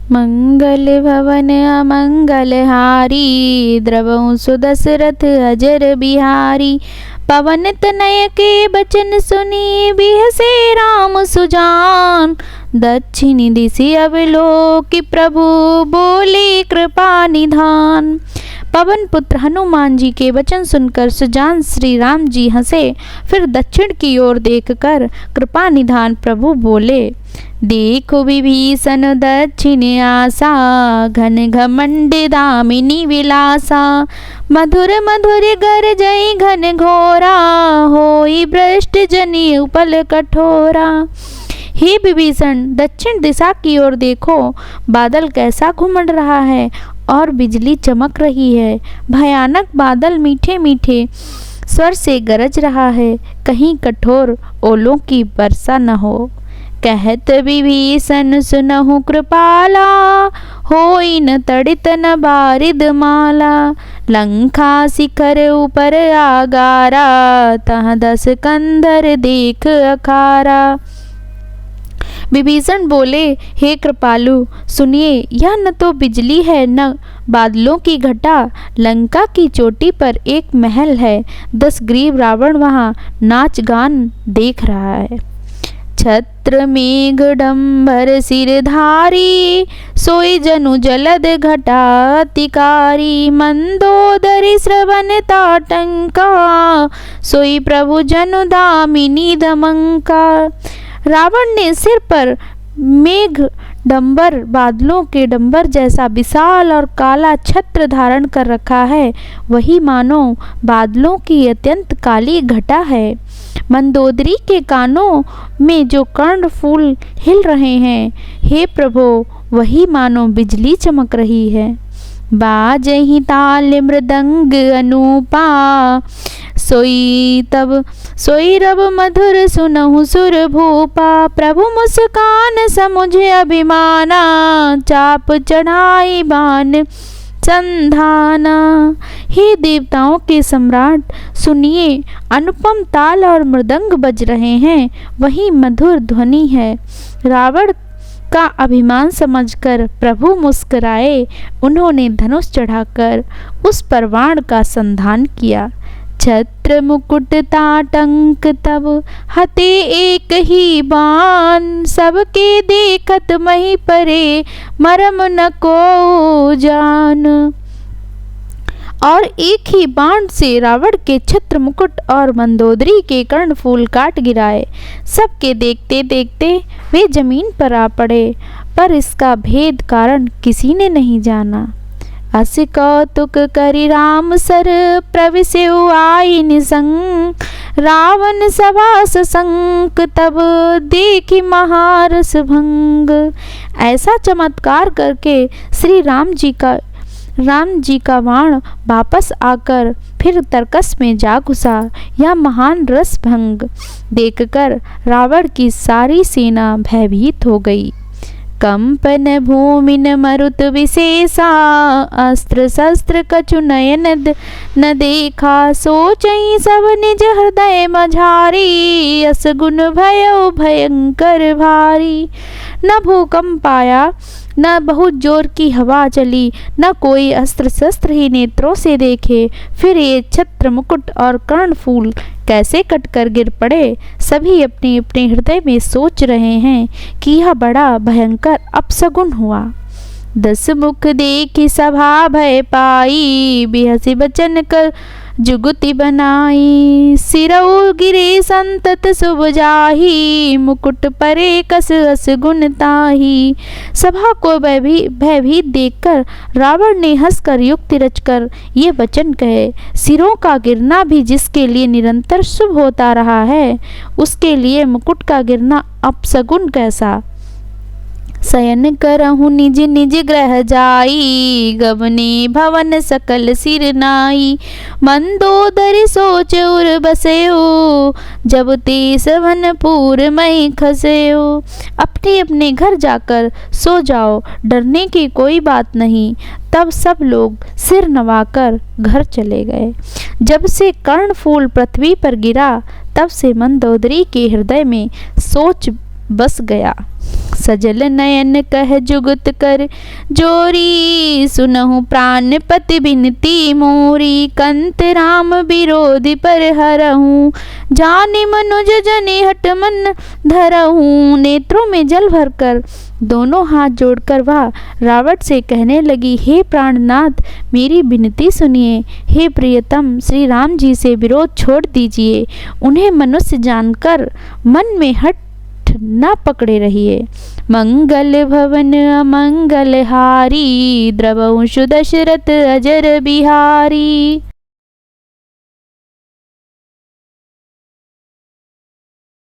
मंगल भवन अमंगल हारी, द्रवहु सुदशरथ अजर बिहारी। पवन तनय के बचन सुनी, बिहसे राम सुजान। दक्षिणी दिशि अवलोकि, प्रभु बोले कृपा निधान। पवन पुत्र हनुमान जी के वचन सुनकर सुजान श्री राम जी हंसे। फिर दक्षिण की ओर देखकर कृपा निधान प्रभु बोले, देखो विभीषण दक्षिण आसा, घन घमंड दामिनी विलासा। मधुर मधुर गरजई घन घोरा, होई भ्रष्ट जनि उपल कठोरा। हे विभीषण, दक्षिण दिशा की ओर देखो, बादल कैसा घुमड़ रहा है और बिजली चमक रही है। भयानक बादल मीठे मीठे स्वर से गरज रहा है, कहीं कठोर ओलों की वर्षा न हो। कहत विभीषण सुनहु कृपाला, होई न तड़ित न बारिद माला। लंका शिखर ऊपर आगारा, तहाँ 10 कंधर देख अखारा। विभीषण बोले, हे कृपालु सुनिए, यह न तो बिजली है न बादलों की घटा। लंका की चोटी पर एक महल है, 10 ग्रीव रावण वहाँ नाच गान देख रहा है। छत्र मेघ डंबर सिरधारी, सोई जनु जलद घटातिकारी। मंदोदरी श्रवण ताटंका, सोई प्रभु जनु दामिनी दमंका। रावण ने सिर पर मेघ डंबर, बादलों के डंबर जैसा विशाल और काला छत्र धारण कर रखा है। वही मानो बादलों की अत्यंत काली घटा है। मंदोदरी के कानों में जो कर्ण फूल हिल रहे हैं, हे प्रभु वही मानो बिजली चमक रही है। बाजहि ताल मृदंग अनूपा, सोई रब मधुर सुनहु सुर भूपा। प्रभु मुस्कान समुझ अभिमाना, चाप चढ़ाई बान संधाना। हे देवताओं के सम्राट सुनिए, अनुपम ताल और मृदंग बज रहे हैं, वही मधुर ध्वनि है। रावण का अभिमान समझकर प्रभु मुस्कुराए। उन्होंने धनुष चढ़ाकर उस पर बाण का संधान किया। छत्र मुकुट ताटंक तब हते एक ही बाण, सबके देखत मही परे मरम न को जान। और एक ही बाण से रावण के छत्र मुकुट और मंदोदरी के कर्णफूल काट गिराए। सबके देखते देखते वे जमीन पर आ पड़े, पर इसका भेद कारण किसी ने नहीं जाना। अस कौतुक करि राम सर, प्रविशेउ आई निसंग। रावण सभा सशंक, तब देखी महारस भंग। ऐसा चमत्कार करके श्री राम जी का बाण वापस आकर फिर तर्कस में जा घुसा। यह महान रस भंग देखकर रावण की सारी सेना भयभीत हो गई। कंपन भूमिन मरुत विशेषा, अस्त्र शस्त्र कछु नयन न देखा। सोचई सब निज हृदय मझारी, अस गुण भयो भयंकर भारी। न भूकंप आया, न बहुत जोर की हवा चली, न कोई अस्त्र शस्त्र ही नेत्रों से देखे। फिर ये छत्र मुकुट और कर्णफूल कैसे कटकर गिर पड़े। सभी अपने अपने हृदय में सोच रहे हैं कि यह बड़ा भयंकर अपशगुन हुआ। 10 मुख देखी सभा भय पाई, बिहसी बचन कर जुगुति बनाई। सिरऊ गिरे संतत शुभ जाही, मुकुट परे कस अस गुण ताही। सभा को भयभीत देखकर रावण ने हंसकर युक्ति रचकर ये वचन कहे, सिरों का गिरना भी जिसके लिए निरंतर शुभ होता रहा है, उसके लिए मुकुट का गिरना अपशगुन कैसा। शयन करहु निज निज ग्रह जाई, गबने भवन सकल सिर नाई। मंदोदरी सोच उर बसेओ, जब ते सवनपुर मई खसेओ। अपने अपने घर जाकर सो जाओ, डरने की कोई बात नहीं। तब सब लोग सिर नवाकर घर चले गए। जब से कर्णफूल पृथ्वी पर गिरा, तब से मंदोदरी के हृदय में सोच बस गया। सजल नयन कह जुगत कर जोरी, सुनहु प्राणपति बिनती मोरी, कंत राम विरोधी पर हरहूँ, जानि मनुज जनि हट मन धरहूँ। नेत्रों में जल भरकर दोनों हाथ जोड़कर वह रावण से कहने लगी, हे प्राणनाथ मेरी विनती सुनिए, हे प्रियतम श्री राम जी से विरोध छोड़ दीजिए, उन्हें मनुष्य जानकर मन में हट न पकड़े रहिए। मंगल भवन अमंगल हारी, द्रवंशु दशरथ अजर बिहारी।